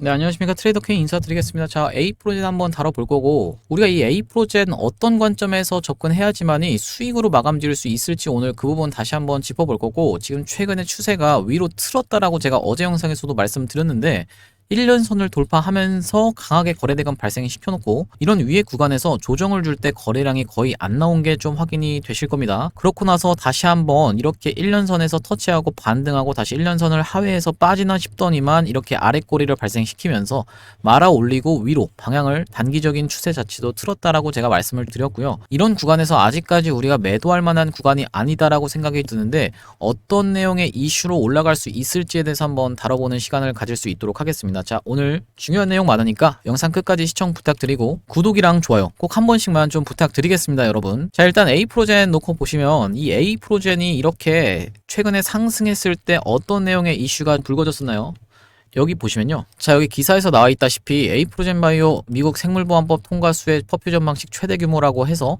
네, 안녕하십니까. 트레이더 K 인사드리겠습니다. 자, A 프로젝트 한번 다뤄볼 거고, 우리가 이 A 프로젝트는 어떤 관점에서 접근해야지만이 수익으로 마감 지을 수 있을지 오늘 그 부분 다시 한번 짚어볼 거고, 지금 최근에 추세가 위로 틀었다라고 제가 어제 영상에서도 말씀드렸는데, 1년선을 돌파하면서 강하게 거래대금 발생시켜놓고 이런 위의 구간에서 조정을 줄 때 거래량이 거의 안 나온 게 좀 확인이 되실 겁니다. 그렇고 나서 다시 한번 이렇게 1년선에서 터치하고 반등하고 다시 1년선을 하회해서 빠지나 싶더니만 이렇게 아랫꼬리를 발생시키면서 말아 올리고 위로 방향을 단기적인 추세 자체도 틀었다라고 제가 말씀을 드렸고요. 이런 구간에서 아직까지 우리가 매도할 만한 구간이 아니다라고 생각이 드는데 어떤 내용의 이슈로 올라갈 수 있을지에 대해서 한번 다뤄보는 시간을 가질 수 있도록 하겠습니다. 자, 오늘 중요한 내용 많으니까 영상 끝까지 시청 부탁드리고 구독이랑 좋아요 꼭 한 번씩만 좀 부탁드리겠습니다, 여러분. 자, 일단 A 프로젠 놓고 보시면 이 A 프로젠이 이렇게 최근에 상승했을 때 어떤 내용의 이슈가 불거졌었나요? 여기 보시면요. 자, 여기 기사에서 나와 있다시피 A 프로젠 바이오 미국 생물보안법 통과 수혜 퍼퓨전 방식 최대 규모라고 해서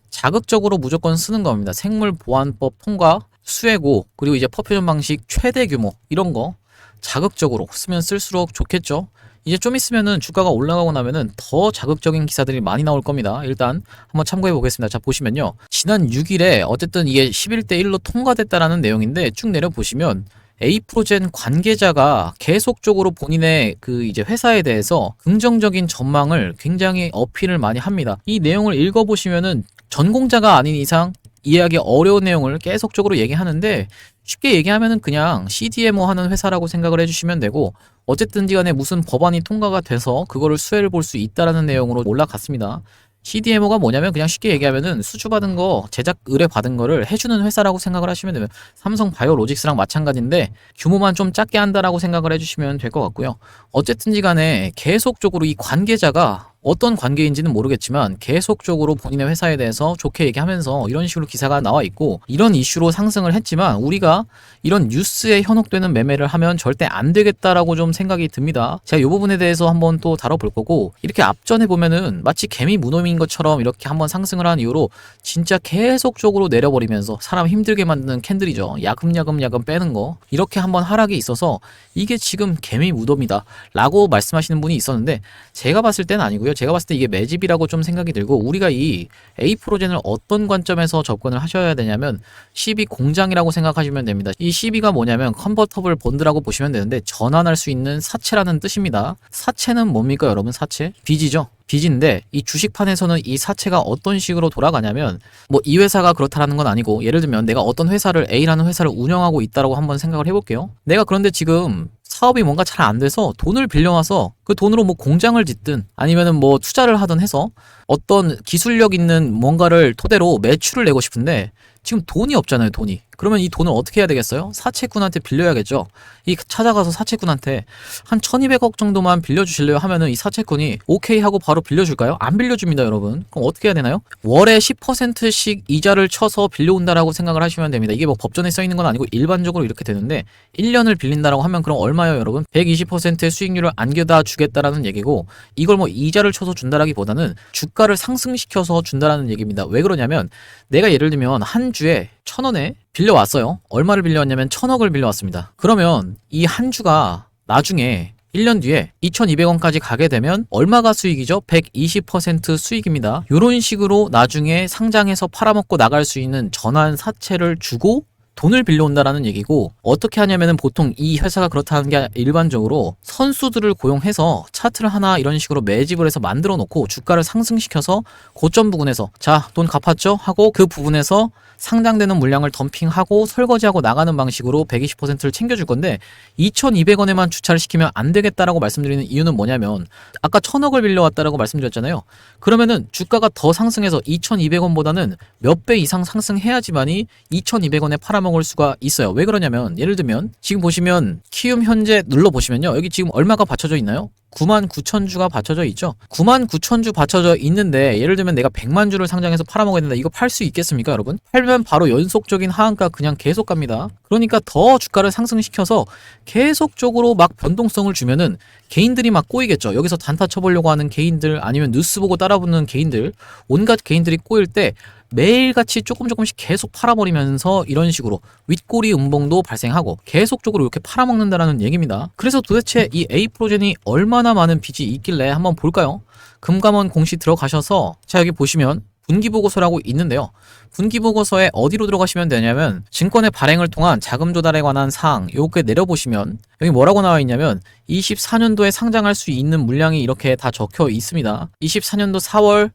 자극적으로 무조건 쓰는 겁니다. 생물보안법 통과 수혜고, 그리고 이제 퍼퓨전 방식 최대 규모 이런 거 자극적으로 쓰면 쓸수록 좋겠죠. 이제 좀 있으면은 주가가 올라가고 나면은 더 자극적인 기사들이 많이 나올 겁니다. 일단 한번 참고해 보겠습니다. 자, 보시면요. 지난 6일에 어쨌든 이게 11대 1로 통과됐다라는 내용인데 쭉 내려 보시면 A 프로젠 관계자가 계속적으로 본인의 그 이제 회사에 대해서 긍정적인 전망을 굉장히 어필을 많이 합니다. 이 내용을 읽어 보시면은 전공자가 아닌 이상 이해하기 어려운 내용을 계속적으로 얘기하는데, 쉽게 얘기하면은 그냥 CDMO 하는 회사라고 생각을 해주시면 되고, 어쨌든지 간에 무슨 법안이 통과가 돼서 그거를 수혜를 볼 수 있다라는 내용으로 올라갔습니다. CDMO가 뭐냐면 그냥 쉽게 얘기하면은 수주받은 거, 제작 의뢰 받은 거를 해주는 회사라고 생각을 하시면 되면, 삼성 바이오로직스랑 마찬가지인데 규모만 좀 작게 한다라고 생각을 해주시면 될 것 같고요. 어쨌든지 간에 계속적으로 이 관계자가 어떤 관계인지는 모르겠지만 계속적으로 본인의 회사에 대해서 좋게 얘기하면서 이런 식으로 기사가 나와 있고, 이런 이슈로 상승을 했지만 우리가 이런 뉴스에 현혹되는 매매를 하면 절대 안 되겠다라고 좀 생각이 듭니다. 제가 이 부분에 대해서 한번 또 다뤄볼 거고, 이렇게 앞전에 보면은 마치 개미 무덤인 것처럼 이렇게 한번 상승을 한 이후로 진짜 계속적으로 내려버리면서 사람 힘들게 만드는 캔들이죠. 야금야금 빼는 거, 이렇게 한번 하락이 있어서 이게 지금 개미 무덤이다 라고 말씀하시는 분이 있었는데, 제가 봤을 때는 아니고요. 제가 봤을 때 이게 매집이라고 좀 생각이 들고, 우리가 이 A 프로젠을 어떤 관점에서 접근을 하셔야 되냐면 CB 공장이라고 생각하시면 됩니다. 이 CB가 뭐냐면 컨버터블 본드라고 보시면 되는데, 전환할 수 있는 사채라는 뜻입니다. 사채는 뭡니까 여러분? 사채? 빚이죠. 빚인데 이 주식판에서는 이 사채가 어떤 식으로 돌아가냐면, 뭐 이 회사가 그렇다라는 건 아니고, 예를 들면 내가 어떤 회사를 A라는 회사를 운영하고 있다라고 한번 생각을 해볼게요. 내가 그런데 지금 사업이 뭔가 잘 안 돼서 돈을 빌려와서 그 돈으로 뭐 공장을 짓든 아니면은 뭐 투자를 하든 해서 어떤 기술력 있는 뭔가를 토대로 매출을 내고 싶은데 지금 돈이 없잖아요, 돈이. 그러면 이 돈을 어떻게 해야 되겠어요? 사채꾼한테 빌려야겠죠. 이 찾아가서 사채꾼한테 한 1200억 정도만 빌려주실래요 하면은 이 사채꾼이 오케이 하고 바로 빌려줄까요? 안 빌려줍니다, 여러분. 그럼 어떻게 해야 되나요? 월에 10%씩 이자를 쳐서 빌려온다라고 생각을 하시면 됩니다. 이게 뭐 법전에 써 있는 건 아니고 일반적으로 이렇게 되는데, 1년을 빌린다라고 하면 그럼 얼마요, 여러분? 120%의 수익률을 안겨다 주겠다라는 얘기고, 이걸 뭐 이자를 쳐서 준다라기보다는 주가를 상승시켜서 준다라는 얘기입니다. 왜 그러냐면, 내가 예를 들면 한 주에 1000원에 빌려왔어요. 얼마를 빌려왔냐면 1000억을 빌려왔습니다. 그러면 이 한 주가 나중에 1년 뒤에 2200원까지 가게 되면 얼마가 수익이죠? 120% 수익입니다. 이런 식으로 나중에 상장해서 팔아먹고 나갈 수 있는 전환 사채를 주고 돈을 빌려온다라는 얘기고, 어떻게 하냐면은 보통 이 회사가 그렇다는 게 일반적으로 선수들을 고용해서 차트를 하나 이런 식으로 매집을 해서 만들어 놓고 주가를 상승시켜서 고점 부근에서 자, 돈 갚았죠? 하고 그 부분에서 상장되는 물량을 덤핑하고 설거지하고 나가는 방식으로 120%를 챙겨줄 건데, 2200원에만 주차를 시키면 안 되겠다라고 말씀드리는 이유는 뭐냐면, 아까 1000억을 빌려왔다라고 말씀드렸잖아요. 그러면은 주가가 더 상승해서 2200원보다는 몇 배 이상 상승해야지만이 2200원에 팔아먹을 수가 있어요. 왜 그러냐면, 예를 들면 지금 보시면 키움 현재 눌러보시면요, 여기 지금 얼마가 받쳐져 있나요? 99,000주가 받쳐져 있죠. 99,000주 받쳐져 있는데, 예를 들면 내가 100만 주를 상장해서 팔아먹어야 된다. 이거 팔 수 있겠습니까, 여러분? 팔면 바로 연속적인 하한가 그냥 계속 갑니다. 그러니까 더 주가를 상승시켜서 계속적으로 막 변동성을 주면은 개인들이 막 꼬이겠죠. 여기서 단타 쳐보려고 하는 개인들, 아니면 뉴스 보고 따라붙는 개인들, 온갖 개인들이 꼬일 때 매일같이 조금씩 계속 팔아버리면서 이런 식으로 윗꼬리 음봉도 발생하고 계속적으로 이렇게 팔아먹는다라는 얘기입니다. 그래서 도대체 이 에이프로젠이 얼마나 많은 빚이 있길래 한번 볼까요? 금감원 공시 들어가셔서 자 여기 보시면 분기보고서라고 있는데요. 분기보고서에 어디로 들어가시면 되냐면 증권의 발행을 통한 자금 조달에 관한 사항 요게 내려보시면 여기 뭐라고 나와 있냐면 24년도에 상장할 수 있는 물량이 이렇게 다 적혀 있습니다. 24년도 4월,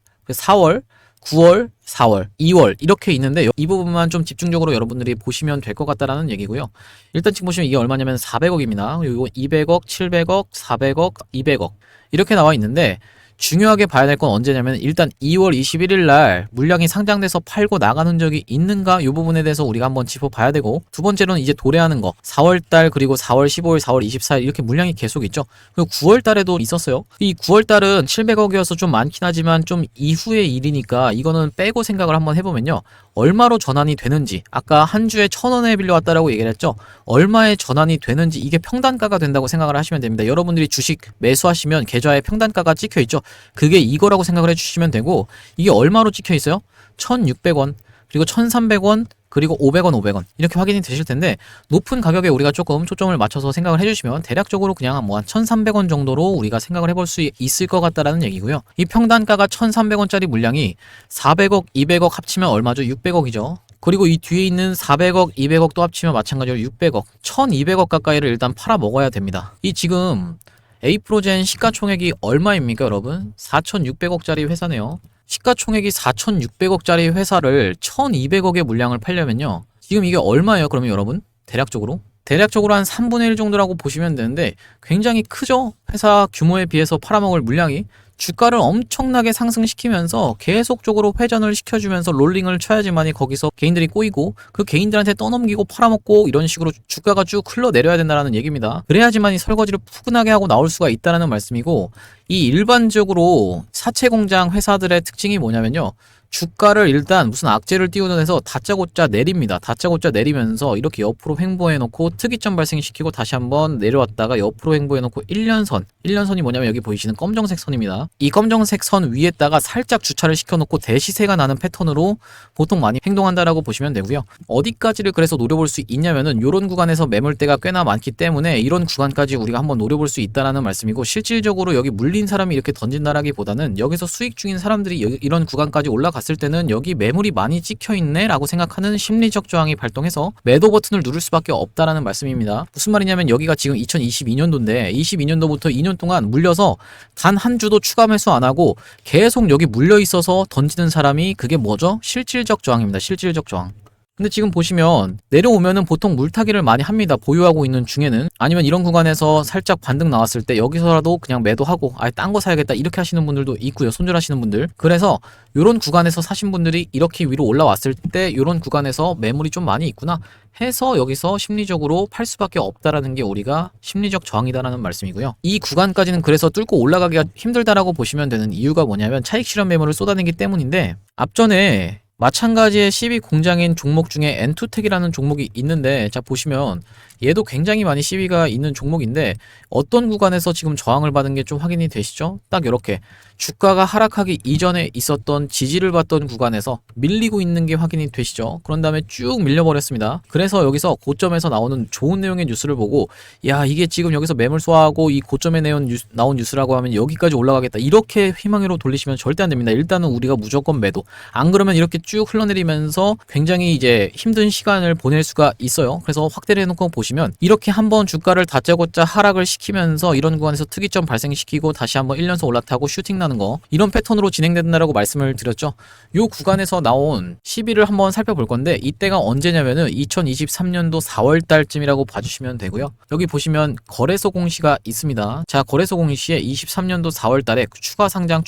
9월, 4월, 2월 이렇게 있는데 이 부분만 좀 집중적으로 여러분들이 보시면 될 것 같다라는 얘기고요. 일단 지금 보시면 이게 얼마냐면 400억입니다. 그리고 200억, 700억, 400억, 200억 이렇게 나와 있는데 중요하게 봐야 될 건 언제냐면 일단 2월 21일 날 물량이 상장돼서 팔고 나간 흔적이 있는가 이 부분에 대해서 우리가 한번 짚어봐야 되고 두 번째로는 이제 도래하는 거 4월달 그리고 4월 15일 4월 24일 이렇게 물량이 계속 있죠. 그리고 9월달에도 있었어요. 이 9월달은 700억이어서 좀 많긴 하지만 좀 이후의 일이니까 이거는 빼고 생각을 한번 해보면요. 얼마로 전환이 되는지 아까 한 주에 1,000원에 빌려왔다라고 얘기를 했죠. 얼마에 전환이 되는지 이게 평단가가 된다고 생각을 하시면 됩니다. 여러분들이 주식 매수하시면 계좌에 평단가가 찍혀 있죠. 그게 이거라고 생각을 해주시면 되고 이게 얼마로 찍혀 있어요? 1,600원 그리고 1,300원 그리고 500원 500원 이렇게 확인이 되실 텐데 높은 가격에 우리가 조금 초점을 맞춰서 생각을 해주시면 대략적으로 그냥 뭐 한 1,300원 정도로 우리가 생각을 해볼 수 있을 것 같다라는 얘기고요. 이 평단가가 1,300원짜리 물량이 400억 200억 합치면 얼마죠? 600억이죠. 그리고 이 뒤에 있는 400억 200억도 합치면 마찬가지로 600억 1,200억 가까이를 일단 팔아 먹어야 됩니다. 이 지금 에이프로젠 시가총액이 얼마입니까 여러분? 4,600억짜리 회사네요. 시가총액이 4,600억짜리 회사를 1,200억의 물량을 팔려면요. 지금 이게 얼마예요 그러면 여러분? 대략적으로 한 3분의 1 정도라고 보시면 되는데 굉장히 크죠? 회사 규모에 비해서 팔아먹을 물량이 주가를 엄청나게 상승시키면서 계속적으로 회전을 시켜주면서 롤링을 쳐야지만이 거기서 개인들이 꼬이고 그 개인들한테 떠넘기고 팔아먹고 이런 식으로 주가가 쭉 흘러내려야 된다는 얘기입니다. 그래야지만이 설거지를 푸근하게 하고 나올 수가 있다는 말씀이고 이 일반적으로 사채 공장 회사들의 특징이 뭐냐면요. 주가를 일단 무슨 악재를 띄우는 해서 다짜고짜 내립니다. 다짜고짜 내리면서 이렇게 옆으로 횡보해놓고 특이점 발생시키고 다시 한번 내려왔다가 옆으로 횡보해놓고 1년선 1년선이 뭐냐면 여기 보이시는 검정색 선입니다. 이 검정색 선 위에다가 살짝 주차를 시켜놓고 대시세가 나는 패턴으로 보통 많이 행동한다라고 보시면 되고요. 어디까지를 그래서 노려볼 수 있냐면은 이런 구간에서 매물대가 꽤나 많기 때문에 이런 구간까지 우리가 한번 노려볼 수 있다라는 말씀이고 실질적으로 여기 물린 사람이 이렇게 던진다라기보다는 여기서 수익 중인 사람들이 이런 구간까지 올라갔을 때는 여기 매물이 많이 찍혀있네 라고 생각하는 심리적 저항이 발동해서 매도 버튼을 누를 수밖에 없다라는 말씀입니다. 무슨 말이냐면 여기가 지금 2022년도인데 22년도부터 2년 동안 물려서 단 한 주도 추가 매수 안 하고 계속 여기 물려 있어서 던지는 사람이 그게 뭐죠? 실질적 저항입니다. 실질적 저항. 근데 지금 보시면 내려오면은 보통 물타기를 많이 합니다. 보유하고 있는 중에는 아니면 이런 구간에서 살짝 반등 나왔을 때 여기서라도 그냥 매도하고 아예 딴 거 사야겠다 이렇게 하시는 분들도 있고요. 손절하시는 분들. 그래서 이런 구간에서 사신 분들이 이렇게 위로 올라왔을 때 이런 구간에서 매물이 좀 많이 있구나 해서 여기서 심리적으로 팔 수밖에 없다라는 게 우리가 심리적 저항이다라는 말씀이고요. 이 구간까지는 그래서 뚫고 올라가기가 힘들다라고 보시면 되는 이유가 뭐냐면 차익 실현 매물을 쏟아내기 때문인데 앞전에 마찬가지의 시비 공장인 종목 중에 엔투텍이라는 종목이 있는데 자 보시면 얘도 굉장히 많이 시비가 있는 종목인데 어떤 구간에서 지금 저항을 받은 게 좀 확인이 되시죠? 딱 이렇게 주가가 하락하기 이전에 있었던 지지를 받던 구간에서 밀리고 있는 게 확인이 되시죠? 그런 다음에 쭉 밀려버렸습니다. 그래서 여기서 고점에서 나오는 좋은 내용의 뉴스를 보고 야 이게 지금 여기서 매물 쏘아하고 이 고점에 나온 뉴스라고 하면 여기까지 올라가겠다 이렇게 희망으로 돌리시면 절대 안 됩니다. 일단은 우리가 무조건 매도 안 그러면 이렇게 쭉 흘러내리면서 굉장히 이제 힘든 시간을 보낼 수가 있어요. 그래서 확대를 해놓고 보시면 이렇게 한번 주가를 다짜고짜 하락을 시키면서 이런 구간에서 특이점 발생시키고 다시 한번 1년선 올라타고 슈팅 나는 거 이런 패턴으로 진행된다라고 말씀을 드렸죠. 요 구간에서 나온 시비를 한번 살펴볼 건데 이때가 언제냐면은 2023년도 4월 달쯤이라고 봐주시면 되고요. 여기 보시면 거래소 공시가 있습니다. 자 거래소 공시에 23년도 4월 달에 추가 상장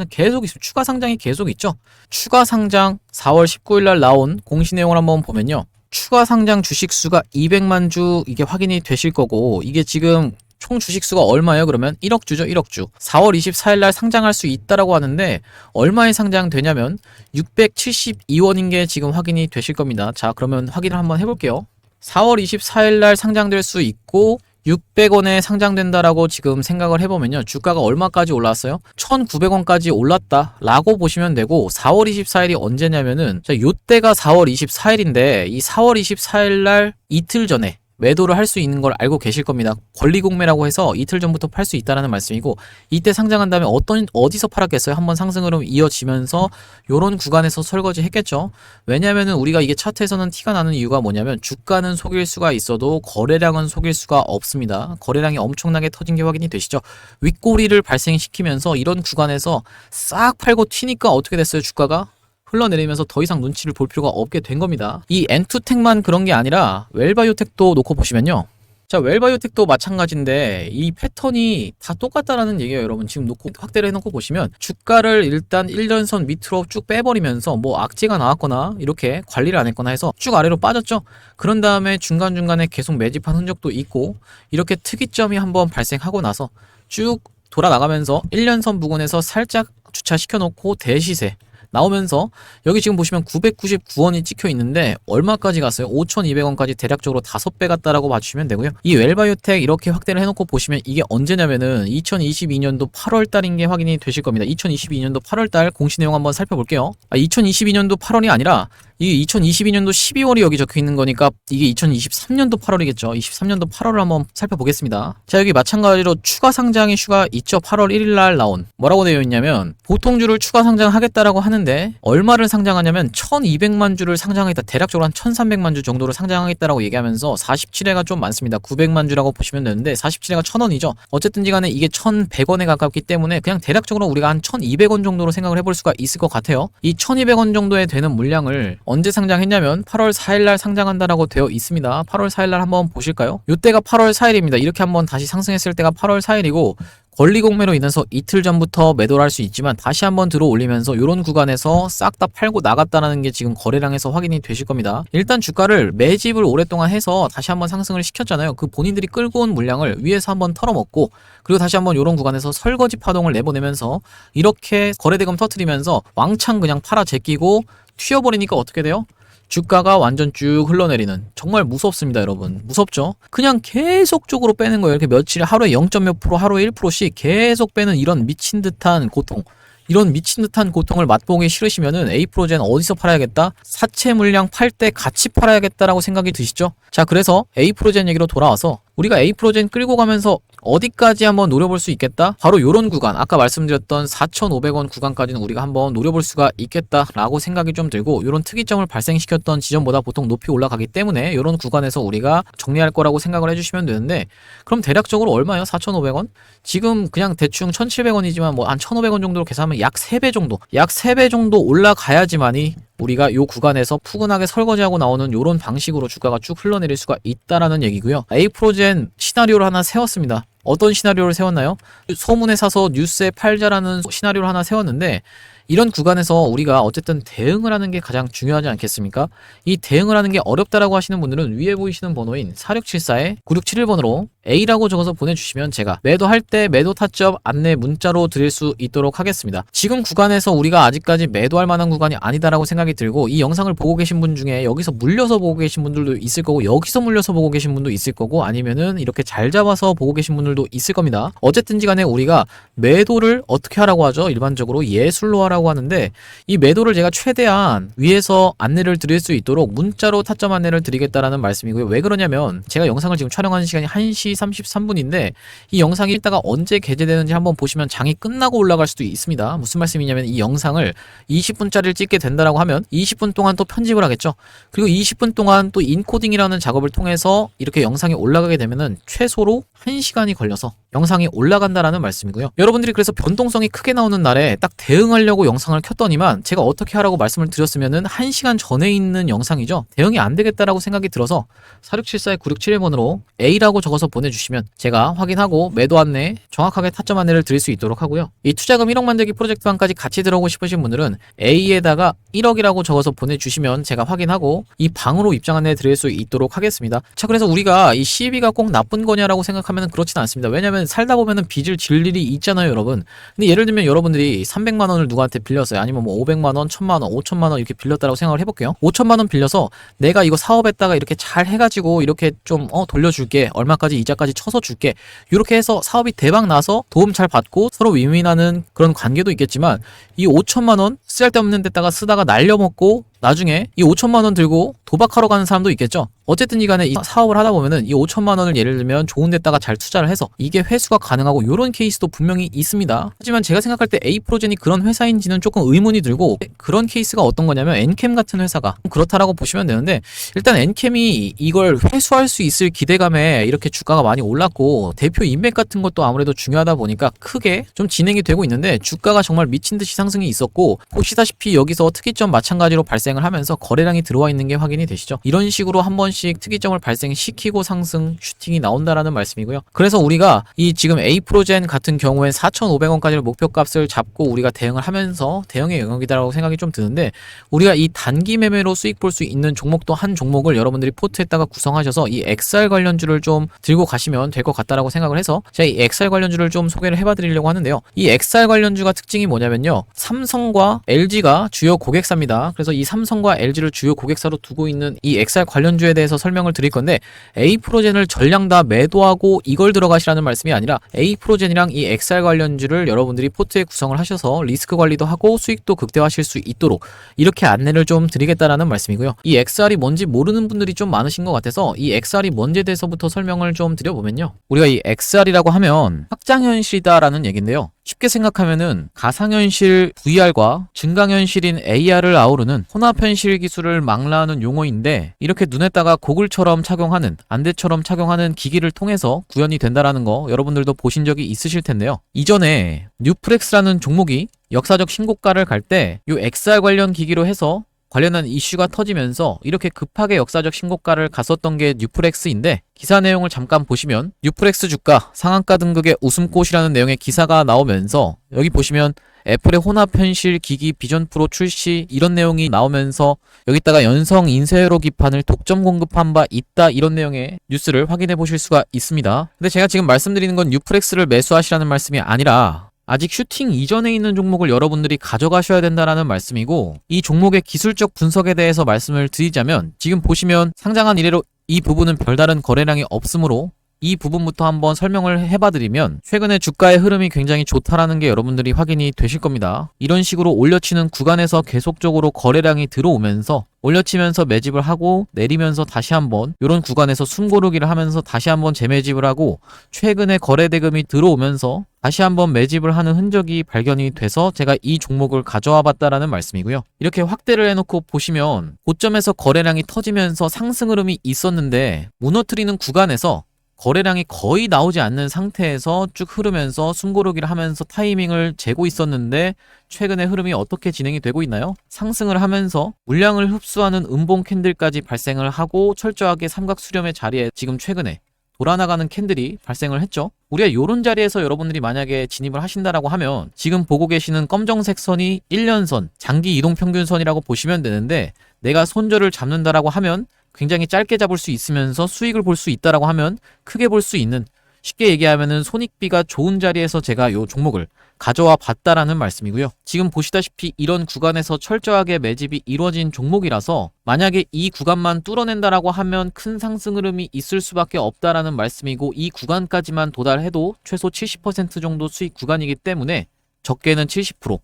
계속 있습니다. 추가 상장이 계속 있죠. 추가 상장 4월 19일 날 나온 공시 내용을 한번 보면요. 추가 상장 주식 수가 200만 주 이게 확인이 되실 거고 이게 지금 총 주식 수가 얼마예요? 그러면 1억 주죠. 1억 주. 4월 24일 날 상장할 수 있다라고 하는데 얼마에 상장되냐면 672원인 게 지금 확인이 되실 겁니다. 자, 그러면 확인을 한번 해볼게요. 4월 24일 날 상장될 수 있고 600원에 상장된다라고 지금 생각을 해보면요. 주가가 얼마까지 올랐어요? 1900원까지 올랐다라고 보시면 되고 4월 24일이 언제냐면은 자, 요때가 4월 24일인데 이 4월 24일 날 이틀 전에 매도를 할 수 있는 걸 알고 계실 겁니다. 권리공매라고 해서 이틀 전부터 팔 수 있다라는 말씀이고 이때 상장한 다음에 어디서 팔았겠어요? 한번 상승으로 이어지면서 요런 구간에서 설거지 했겠죠. 왜냐면은 우리가 이게 차트에서는 티가 나는 이유가 뭐냐면 주가는 속일 수가 있어도 거래량은 속일 수가 없습니다. 거래량이 엄청나게 터진 게 확인이 되시죠. 윗꼬리를 발생시키면서 이런 구간에서 싹 팔고 튀니까 어떻게 됐어요? 주가가 흘러내리면서 더 이상 눈치를 볼 필요가 없게 된 겁니다. 이 엔투텍만 그런 게 아니라 웰바이오텍도 놓고 보시면요. 자, 웰바이오텍도 마찬가지인데 이 패턴이 다 똑같다라는 얘기예요. 여러분 지금 놓고 확대를 해놓고 보시면 주가를 일단 1년선 밑으로 쭉 빼버리면서 뭐 악재가 나왔거나 이렇게 관리를 안 했거나 해서 쭉 아래로 빠졌죠. 그런 다음에 중간중간에 계속 매집한 흔적도 있고 이렇게 특이점이 한번 발생하고 나서 쭉 돌아나가면서 1년선 부근에서 살짝 주차시켜 놓고 대시세 나오면서 여기 지금 보시면 999원이 찍혀 있는데 얼마까지 갔어요? 5,200원까지 대략적으로 5배 갔다라고 봐주시면 되고요. 이 웰바이오텍 이렇게 확대를 해놓고 보시면 이게 언제냐면은 2022년도 8월 달인 게 확인이 되실 겁니다. 2022년도 8월 달 공시 내용 한번 살펴볼게요. 2022년도 8월이 아니라 이게 2022년도 12월이 여기 적혀 있는 거니까 이게 2023년도 8월이겠죠. 23년도 8월을 한번 살펴보겠습니다. 자, 여기 마찬가지로 추가 상장의 슈가 있죠. 8월 1일 날 나온 뭐라고 되어 있냐면 보통주를 추가 상장하겠다라고 하는데 얼마를 상장하냐면 1200만 주를 상장하겠다. 대략적으로 한 1300만 주 정도를 상장하겠다라고 얘기하면서 47회가 좀 많습니다. 900만 주라고 보시면 되는데 47회가 1000원이죠. 어쨌든지 간에 이게 1100원에 가깝기 때문에 그냥 대략적으로 우리가 한 1200원 정도로 생각을 해볼 수가 있을 것 같아요. 이 1200원 정도에 되는 물량을 언제 상장했냐면 8월 4일날 상장한다라고 되어 있습니다. 8월 4일날 한번 보실까요? 이때가 8월 4일입니다. 이렇게 한번 다시 상승했을 때가 8월 4일이고 권리공매로 인해서 이틀 전부터 매도를 할 수 있지만 다시 한번 들어 올리면서 이런 구간에서 싹 다 팔고 나갔다는 게 지금 거래량에서 확인이 되실 겁니다. 일단 주가를 매집을 오랫동안 해서 다시 한번 상승을 시켰잖아요. 그 본인들이 끌고 온 물량을 위에서 한번 털어먹고 그리고 다시 한번 이런 구간에서 설거지 파동을 내보내면서 이렇게 거래대금 터트리면서 왕창 그냥 팔아 제끼고 튀어버리니까 어떻게 돼요? 주가가 완전 쭉 흘러내리는 정말 무섭습니다. 여러분 무섭죠? 그냥 계속적으로 빼는 거예요. 이렇게 며칠 하루에 0. 몇 프로 하루에 1%씩 계속 빼는 이런 미친 듯한 고통, 이런 미친 듯한 고통을 맛보기 싫으시면은 에이프로젠 어디서 팔아야겠다? 사채 물량 팔 때 같이 팔아야겠다라고 생각이 드시죠? 자, 그래서 에이프로젠 얘기로 돌아와서 우리가 에이프로젠 끌고 가면서 어디까지 한번 노려볼 수 있겠다? 바로 요런 구간, 아까 말씀드렸던 4,500원 구간까지는 우리가 한번 노려볼 수가 있겠다라고 생각이 좀 들고 요런 특이점을 발생시켰던 지점보다 보통 높이 올라가기 때문에 요런 구간에서 우리가 정리할 거라고 생각을 해주시면 되는데 그럼 대략적으로 얼마예요? 4,500원? 지금 그냥 대충 1,700원이지만 뭐 한 1,500원 정도로 계산하면 약 3배 정도, 약 3배 정도 올라가야지만이 우리가 요 구간에서 푸근하게 설거지하고 나오는 요런 방식으로 주가가 쭉 흘러내릴 수가 있다라는 얘기고요. 에이프로젠 시나리오를 하나 세웠습니다. 어떤 시나리오를 세웠나요? 소문에 사서 뉴스에 팔자라는 시나리오를 하나 세웠는데 이런 구간에서 우리가 어쨌든 대응을 하는 게 가장 중요하지 않겠습니까? 이 대응을 하는 게 어렵다라고 하시는 분들은 위에 보이시는 번호인 4674-9671번으로 A라고 적어서 보내주시면 제가 매도할 때 매도 타점 안내 문자로 드릴 수 있도록 하겠습니다. 지금 구간에서 우리가 아직까지 매도할 만한 구간이 아니다라고 생각이 들고 이 영상을 보고 계신 분 중에 여기서 물려서 보고 계신 분들도 있을 거고 여기서 물려서 보고 계신 분도 있을 거고 아니면은 이렇게 잘 잡아서 보고 계신 분들도 있을 겁니다. 어쨌든지 간에 우리가 매도를 어떻게 하라고 하죠? 일반적으로 예술로 하라고 하는데 이 매도를 제가 최대한 위에서 안내를 드릴 수 있도록 문자로 타점 안내를 드리겠다라는 말씀이고요. 왜 그러냐면 제가 영상을 지금 촬영하는 시간이 1시 33분인데 이 영상이 이따가 언제 게재되는지 한번 보시면 장이 끝나고 올라갈 수도 있습니다. 무슨 말씀이냐면 이 영상을 20분짜리를 찍게 된다라고 하면 20분 동안 또 편집을 하겠죠. 그리고 20분 동안 또 인코딩이라는 작업을 통해서 이렇게 영상이 올라가게 되면은 최소로 1시간이 걸려서 영상이 올라간다라는 말씀이고요. 여러분들이 그래서 변동성이 크게 나오는 날에 딱 대응하려고 영상을 켰더니만 제가 어떻게 하라고 말씀을 드렸으면은 1시간 전에 있는 영상이죠. 대응이 안 되겠다라고 생각이 들어서 4674-9671번으로 A라고 적어서 보내주시면 제가 확인하고 매도 안내 정확하게 타점 안내를 드릴 수 있도록 하고요. 이 투자금 1억 만들기 프로젝트방까지 같이 들어오고 싶으신 분들은 A에다가 1억이라고 적어서 보내주시면 제가 확인하고 이 방으로 입장 안내 드릴 수 있도록 하겠습니다. 자, 그래서 우리가 이 CB가 꼭 나쁜 거냐라고 생각하면 그렇진 않습니다. 왜냐면 살다 보면은 빚을 질 일이 있잖아요, 여러분. 근데 예를 들면 여러분들이 300만 원을 누구한테 빌렸어요. 아니면 뭐 500만 원, 1000만 원, 5000만 원 이렇게 빌렸다라고 생각을 해볼게요. 5000만 원 빌려서 내가 이거 사업했다가 이렇게 잘 해가지고 이렇게 좀 돌려줄게. 얼마까지 이자까지 쳐서 줄게. 이렇게 해서 사업이 대박 나서 도움 잘 받고 서로 윈윈하는 그런 관계도 있겠지만, 이 5천만 원 쓸데없는 데다가 쓰다가 날려먹고 나중에 이 5천만 원 들고 도박하러 가는 사람도 있겠죠. 어쨌든 이간에 이 사업을 하다 보면은 이 5천만 원을 예를 들면 좋은 데다가 잘 투자를 해서 이게 회수가 가능하고 이런 케이스도 분명히 있습니다. 하지만 제가 생각할 때 A프로젠이 그런 회사인지는 조금 의문이 들고, 그런 케이스가 어떤 거냐면 엔캠 같은 회사가 그렇다라고 보시면 되는데, 일단 엔캠이 이걸 회수할 수 있을 기대감에 이렇게 주가가 많이 올랐고 대표 인맥 같은 것도 아무래도 중요하다 보니까 크게 좀 진행이 되고 있는데, 주가가 정말 미친 듯이 상승이 있었고, 보시다시피 여기서 특이점 마찬가지로 발생을 하면서 거래량이 들어와 있는 게 확인이 되시죠. 이런 식으로 한 번씩 특이점을 발생시키고 상승 슈팅이 나온다라는 말씀이고요. 그래서 우리가 이 지금 A프로젠 같은 경우엔 4,500원까지를 목표값을 잡고 우리가 대응을 하면서 대응의 영역이다라고 생각이 좀 드는데, 우리가 이 단기 매매로 수익 볼 수 있는 종목도 한 종목을 여러분들이 포트에다가 구성하셔서 이 XR 관련주를 좀 들고 가시면 될 것 같다라고 생각을 해서 제가 이 XR 관련주를 좀 소개를 해봐 드리려고 하는데요. 이 XR 관련주가 특징이 뭐냐면요, 삼성과 LG가 주요 고객사입니다. 그래서 이 삼성과 LG를 주요 고객사로 두고 있는 이 XR 관련주에 대해서 설명을 드릴 건데, A프로젠을 전량 다 매도하고 이걸 들어가시라는 말씀이 아니라 A프로젠이랑 이 XR 관련주를 여러분들이 포트에 구성을 하셔서 리스크 관리도 하고 수익도 극대화하실 수 있도록 이렇게 안내를 좀 드리겠다라는 말씀이고요. 이 XR이 뭔지 모르는 분들이 좀 많으신 것 같아서 이 XR이 뭔지에 대해서부터 설명을 좀 드려보면요, 우리가 이 XR이라고 하면 확장현실이다라는 얘기인데요, 쉽게 생각하면은 가상현실 VR과 증강현실인 AR을 아우르는 혼합현실 기술을 망라하는 용어인데, 이렇게 눈에다가 고글처럼 착용하는, 안대처럼 착용하는 기기를 통해서 구현이 된다라는 거 여러분들도 보신 적이 있으실 텐데요. 이전에 뉴프렉스라는 종목이 역사적 신고가를 갈 때 이 XR 관련 기기로 해서 관련한 이슈가 터지면서 이렇게 급하게 역사적 신고가를 갔었던 게 뉴프렉스인데, 기사 내용을 잠깐 보시면 뉴프렉스 주가 상한가 등극의 웃음꽃이라는 내용의 기사가 나오면서 여기 보시면 애플의 혼합현실 기기 비전 프로 출시 이런 내용이 나오면서 여기다가 연성 인쇄로 기판을 독점 공급한 바 있다 이런 내용의 뉴스를 확인해 보실 수가 있습니다. 근데 제가 지금 말씀드리는 건 뉴프렉스를 매수하시라는 말씀이 아니라 아직 슈팅 이전에 있는 종목을 여러분들이 가져가셔야 된다는 말씀이고, 이 종목의 기술적 분석에 대해서 말씀을 드리자면, 지금 보시면 상장한 이래로 이 부분은 별다른 거래량이 없으므로 이 부분부터 한번 설명을 해봐드리면, 최근에 주가의 흐름이 굉장히 좋다라는 게 여러분들이 확인이 되실 겁니다. 이런 식으로 올려치는 구간에서 계속적으로 거래량이 들어오면서 올려치면서 매집을 하고 내리면서 다시 한번 이런 구간에서 숨고르기를 하면서 다시 한번 재매집을 하고, 최근에 거래 대금이 들어오면서 다시 한번 매집을 하는 흔적이 발견이 돼서 제가 이 종목을 가져와 봤다라는 말씀이고요. 이렇게 확대를 해놓고 보시면 고점에서 거래량이 터지면서 상승 흐름이 있었는데, 무너뜨리는 구간에서 거래량이 거의 나오지 않는 상태에서 쭉 흐르면서 숨고르기를 하면서 타이밍을 재고 있었는데, 최근에 흐름이 어떻게 진행이 되고 있나요? 상승을 하면서 물량을 흡수하는 음봉 캔들까지 발생을 하고 철저하게 삼각 수렴의 자리에 지금 최근에 돌아나가는 캔들이 발생을 했죠. 우리가 이런 자리에서 여러분들이 만약에 진입을 하신다라고 하면 지금 보고 계시는 검정색 선이 1년선, 장기 이동평균선이라고 보시면 되는데, 내가 손절을 잡는다라고 하면 굉장히 짧게 잡을 수 있으면서 수익을 볼 수 있다라고 하면 크게 볼 수 있는, 쉽게 얘기하면은 손익비가 좋은 자리에서 제가 이 종목을 가져와 봤다라는 말씀이고요. 지금 보시다시피 이런 구간에서 철저하게 매집이 이루어진 종목이라서 만약에 이 구간만 뚫어낸다라고 하면 큰 상승 흐름이 있을 수밖에 없다라는 말씀이고, 이 구간까지만 도달해도 최소 70% 정도 수익 구간이기 때문에 적게는 70%,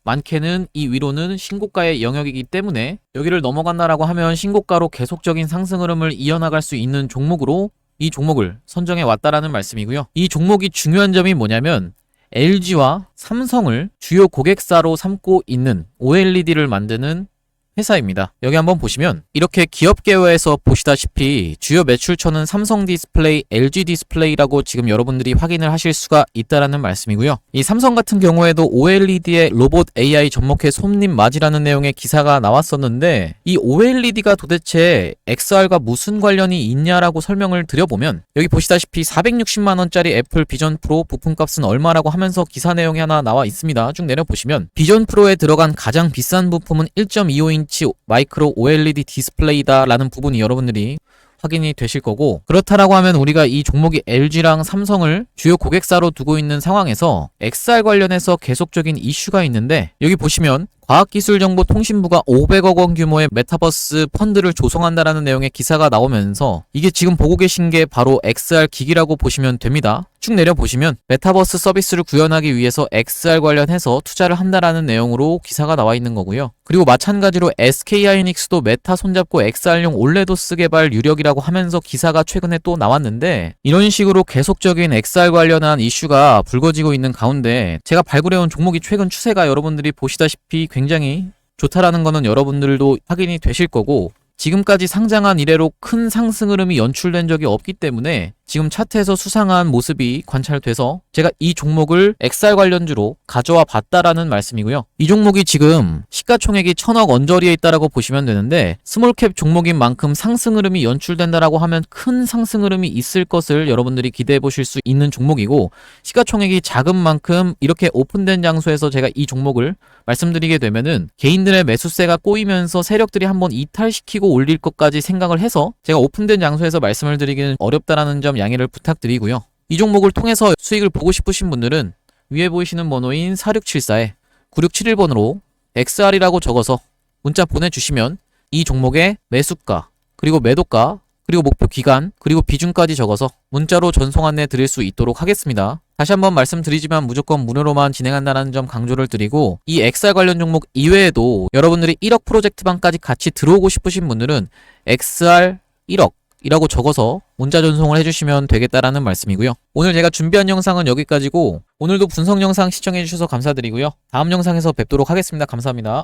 많게는 이 위로는 신고가의 영역이기 때문에 여기를 넘어간다라고 하면 신고가로 계속적인 상승 흐름을 이어나갈 수 있는 종목으로 이 종목을 선정해 왔다라는 말씀이고요. 이 종목이 중요한 점이 뭐냐면 LG와 삼성을 주요 고객사로 삼고 있는 OLED를 만드는 회사입니다. 여기 한번 보시면 이렇게 기업 개요에서 보시다시피 주요 매출처는 삼성 디스플레이, LG 디스플레이라고 지금 여러분들이 확인을 하실 수가 있다라는 말씀이고요. 이 삼성 같은 경우에도 OLED의 로봇 AI 접목해 손님 맞이라는 내용의 기사가 나왔었는데, 이 OLED가 도대체 XR과 무슨 관련이 있냐라고 설명을 드려보면, 여기 보시다시피 460만원짜리 애플 비전 프로 부품값은 얼마라고 하면서 기사 내용이 하나 나와 있습니다. 쭉 내려보시면 비전 프로에 들어간 가장 비싼 부품은 1.25인치 마이크로 OLED 디스플레이다 라는 부분이 여러분들이 확인이 되실 거고, 그렇다라고 하면 우리가 이 종목이 LG랑 삼성을 주요 고객사로 두고 있는 상황에서 XR 관련해서 계속적인 이슈가 있는데, 여기 보시면 과학기술정보통신부가 500억 원 규모의 메타버스 펀드를 조성한다라는 내용의 기사가 나오면서 이게 지금 보고 계신 게 바로 XR 기기라고 보시면 됩니다. 쭉 내려보시면 메타버스 서비스를 구현하기 위해서 XR 관련해서 투자를 한다라는 내용으로 기사가 나와 있는 거고요. 그리고 마찬가지로 SK하이닉스도 메타 손잡고 XR용 올레도스 개발 유력이라고 하면서 기사가 최근에 또 나왔는데, 이런 식으로 계속적인 XR 관련한 이슈가 불거지고 있는 가운데 제가 발굴해온 종목이 최근 추세가 여러분들이 보시다시피 굉장히 좋다라는 거는 여러분들도 확인이 되실 거고, 지금까지 상장한 이래로 큰 상승 흐름이 연출된 적이 없기 때문에 지금 차트에서 수상한 모습이 관찰돼서 제가 이 종목을 XR 관련주로 가져와 봤다라는 말씀이고요. 이 종목이 지금 시가총액이 1000억 언저리에 있다라고 보시면 되는데, 스몰캡 종목인 만큼 상승 흐름이 연출된다라고 하면 큰 상승 흐름이 있을 것을 여러분들이 기대해 보실 수 있는 종목이고, 시가총액이 작은 만큼 이렇게 오픈된 장소에서 제가 이 종목을 말씀드리게 되면은 개인들의 매수세가 꼬이면서 세력들이 한번 이탈시키고 올릴 것까지 생각을 해서 제가 오픈된 장소에서 말씀을 드리기는 어렵다라는 점 양해를 부탁드리고요. 이 종목을 통해서 수익을 보고 싶으신 분들은 위에 보이시는 번호인 4674에 9671번으로 XR이라고 적어서 문자 보내주시면 이 종목의 매수가, 그리고 매도가, 그리고 목표 기간, 그리고 비중까지 적어서 문자로 전송 안내 드릴 수 있도록 하겠습니다. 다시 한번 말씀드리지만 무조건 무료로만 진행한다는 점 강조를 드리고, 이 XR 관련 종목 이외에도 여러분들이 1억 프로젝트방까지 같이 들어오고 싶으신 분들은 XR 1억 이라고 적어서 문자 전송을 해주시면 되겠다라는 말씀이고요. 오늘 제가 준비한 영상은 여기까지고, 오늘도 분석 영상 시청해주셔서 감사드리고요. 다음 영상에서 뵙도록 하겠습니다. 감사합니다.